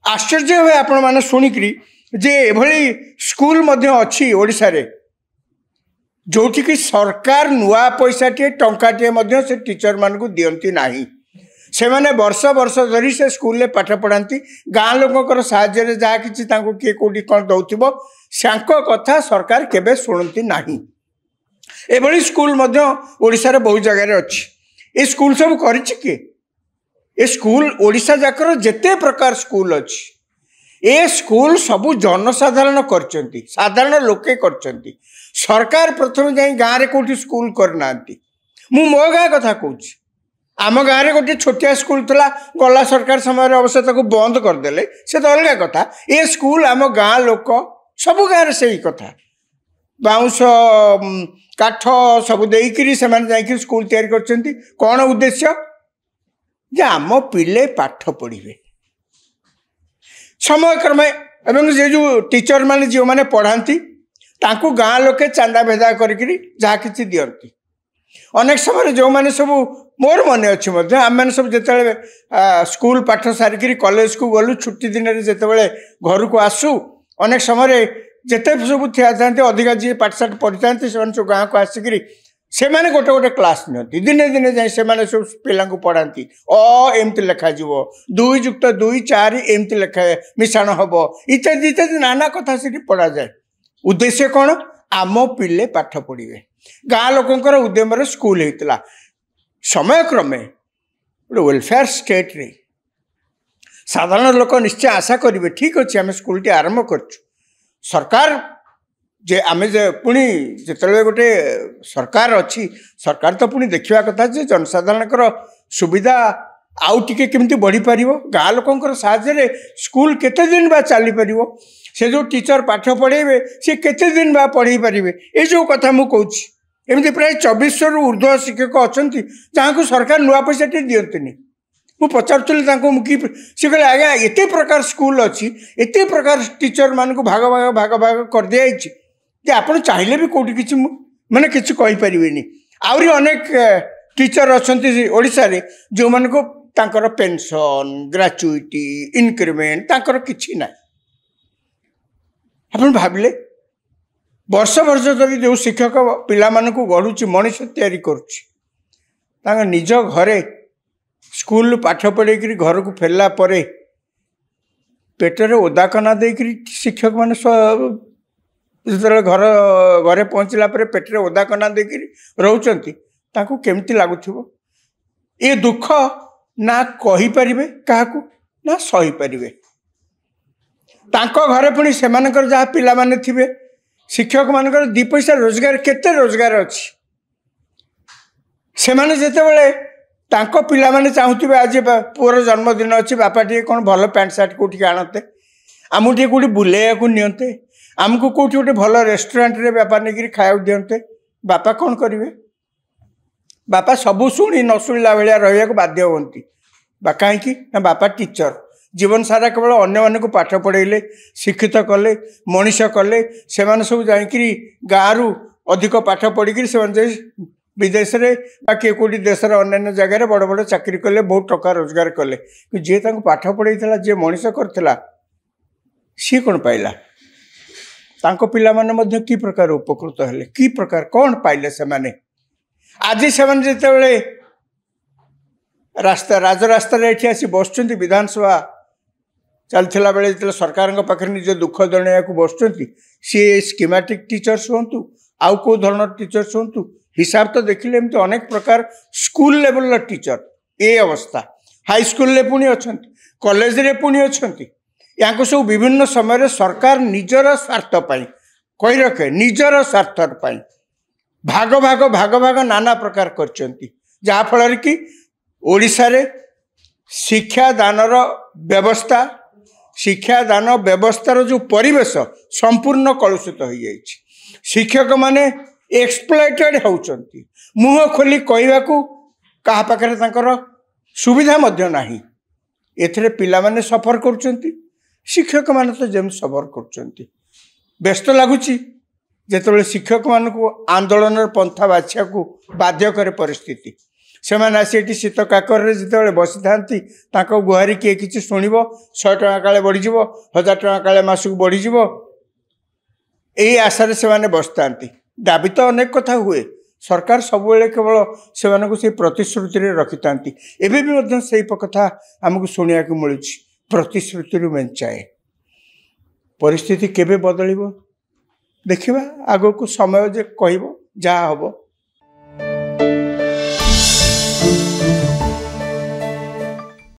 आश्चर्य हुए आपण मैंने शुणिक जे एभली स्कूल अच्छी ओडिशा रे जोठी कि सरकार नुआ पैसा टे टंकाटे से टीचर मान को दियंती नाही से माने वर्ष वर्ष धरी से स्कूल ले पाठ पढ़ाती गाँ लोकर साहाय्य जहाँ कि किए कौटी कौन दौथिबो सांको कथा सरकार केबे शुणती नाही। एभली स्कूल ओडिशा रे बहुत जगह अच्छी ए स्कूल सब करिछि के ए स्कूल ओडिशा जाकर जेते प्रकार स्कूल अच्छी ए स्कूल सबू जनसाधारण करचंती साधारण लोके करचंती सरकार प्रथम जाई गाँव रे कोठी स्कूल करना मु मो गाँ कथा कहूँ आम गाँव रे गोटे छोटिया स्कूल थला गला सरकार समय अवश्य ताको बंद करदेले से तो अलग कथा ए स्कूल आम गाँ लोक सबू गाँव से ही कथा बाउंस काठ सब देकरी से जाकि स्कूल तैयारी करचंती कौन उद्देश्य जे आम पिले पाठ पढ़े समय क्रमे एवं जे जो टीचर माने जो माने पढ़ाती तांको गाँ लोके चांदा भेदा करी जहाँ किसी दियंती अनेक समय जो माने सब मोर मन अच्छी आम मैंने सब जिते स्कूल पाठ सारिकी कॉलेज को गलु छुट्टी दिन में जिते घर को आसू अनेक समय जिते सब ठिया था अधिका जी पाठशाठ पढ़ी था सब गाँव को आसिकी से माने गोटे गोटे क्लास नियंती दिने दिने जाए से माने सब पिला पढ़ाती एमती लेखा जीव 2+2 4 एमती लेखा मिशाण हम इत्यादि इत्यादि नाना कथा से पढ़ा जाए उद्देश्य कौन आम पिले पाठ पढ़े गाँ लोकंकर उद्यम स्कूल होता समय क्रमे वेलफेयर स्टेट रे साधारण लोक निश्चय आशा करेंगे ठीक अच्छे आम स्कूल टी आरंभ कर सरकार जे आमे जे पुणी जिते गोटे सरकार अच्छी सरकार तो पुणी देखा कथा जे जनसाधारण सुविधा आउ टिके केमती बढ़ी पार गाँ लोकंकर साहाय्य स्कूल केते दिन बा चली पार से जो टीचर पाठ पढ़ेबे सी केते दिन बा पढ़े पारे ये जो कथा मु कहूँ एमती प्राय 2400 रु ऊर्ध्व शिक्षक अच्छा जहाँ को सरकार नुआ पैसा टे दियंतनी मु पचारूली कि सी कहले आज्ञा एत प्रकार स्कूल अच्छी एत प्रकार टीचर मान को भाग भाग भाग भाग कर दिखाई जे आपड़ चाहिए भी कौटी किसी माने किसी कहींपारे आहरी अनेक टीचर अच्छा ओडिशा रे जो मान को तांकर पेंशन ग्रेचुइटी इनक्रीमेंट तांकर किछि ना आप भाविले वर्ष वर्ष धरी जो शिक्षक पिला मानकु गढ़ुची मनीष तैयारी करुच्ची निज घरे स्कूल पाठ पढ़े घर को फेरला परे पेटरे ओदाकना देकर शिक्षक माने जो घर घरे पहुँचला पेटरे ओदाकना देकर रोचंती तांको केमती लगुथिबो ये दुख ना कही परिबे काहाकू ना सही परिबे तांको घरे पुणी सेमानकर जहाँ पिला माने थिबे शिक्षक मानकर 2 पैसा रोजगार केते रोजगार अच्छी से माने जेतेबेले तांको पिला माने चाहूथिबे आज पुअर जन्मदिन अच्छी बापा टी कौन भल पैंट सार्ट कोठी आणते आमको टी कोठी बुलेया को नियंते आमको कोठी गोटे भल रेस्टोरेंट रे व्यापार नहीं खाया दियंते बापा कौन करेंगे बापा सबू शुणी न शुणिला भाया रहा बाध्य होती कहीं बापा टीचर जीवन सारा केवल अन्य मान को पाठ पढ़ेले शिक्षित कले मनीष कले से सब जाकि गाँव अधिक पाठ पढ़ी से विदेश में किए कौटी देशर अन्य जगह बड़ बड़ चाकरी कले बहुत टका रोजगार कले जी पाठ पढ़े जी मनीष करथिला सी कौन पाइला तांको पिला माने कि प्रकार उपकृत हेले कि प्रकार कौन पाइले से माने आज से जिते रास्ता राजरास्ता ये आसी बस विधानसभा चलता बेले जो सरकार पाखे निज दुख जन को बस सी स्कीमेटिक टीचर्स हूँ आउ कौ धरण टीचर्स हूँ हिसाब तो देखिले एमती अनेक प्रकार स्कूल लेवल टीचर ये अवस्था हाई स्कूल पुणी अच्छा कॉलेज रे पुणी अच्छा या सब विभिन्न समय सरकार निजर स्वार्थ कही रखे निजर स्वार्थ भाग भाग भाग भाग नाना प्रकार करफल कि ओडिशा रे शिक्षादानर व्यवस्था शिक्षादान व्यवस्थार जो परिवेश संपूर्ण कलुषित हो जाए शिक्षक माने एक्सप्लॉइटेड होउचंती मुह खोली कहवा कहा पाखे सुविधा मध्य नाही एथरे पिला माने सफर करचंती शिक्षक माने तो जेम सफर करचंती व्यस्त लगुची जेतेबेले शिक्षक मान को आंदोलन पंथा बाछिया को बाध्य करे परिस्थिति ସେମାନେ ଆସି ଏଠି ଶୀତ କାକରରେ ଯେତେବେଳେ ବସିଥାନ୍ତି ତାଙ୍କ ଗୁହାରି କିଏ କିଛି ଶୁଣିବ, 100 ଟଙ୍କା କାଳେ ବଢ଼ିଯିବ, 1000 ଟଙ୍କା କାଳେ ମାସକୁ ବଢ଼ିଯିବ, ଏହି ଆଶାରେ ସେମାନେ ବସିଥାନ୍ତି। ଦାବି ତ ଅନେକ କଥା ହୁଏ, ସରକାର ସବୁବେଳେ କେବଳ ସେମାନଙ୍କୁ ସେଇ ପ୍ରତିଶ୍ରୁତିରେ ରଖିଥାନ୍ତି। ଏବେ ବି ମଧ୍ୟ ସେଇ କଥା ଆମକୁ ଶୁଣିବାକୁ ମିଳୁଛି, ପ୍ରତିଶ୍ରୁତିରୁ ମେଞ୍ଚାଏ। ପରିସ୍ଥିତି କେବେ ବଦଳିବ ଦେଖିବା, ଆଗକୁ ସମୟ ଯେ କହିବ, ଯାହା ହେବ।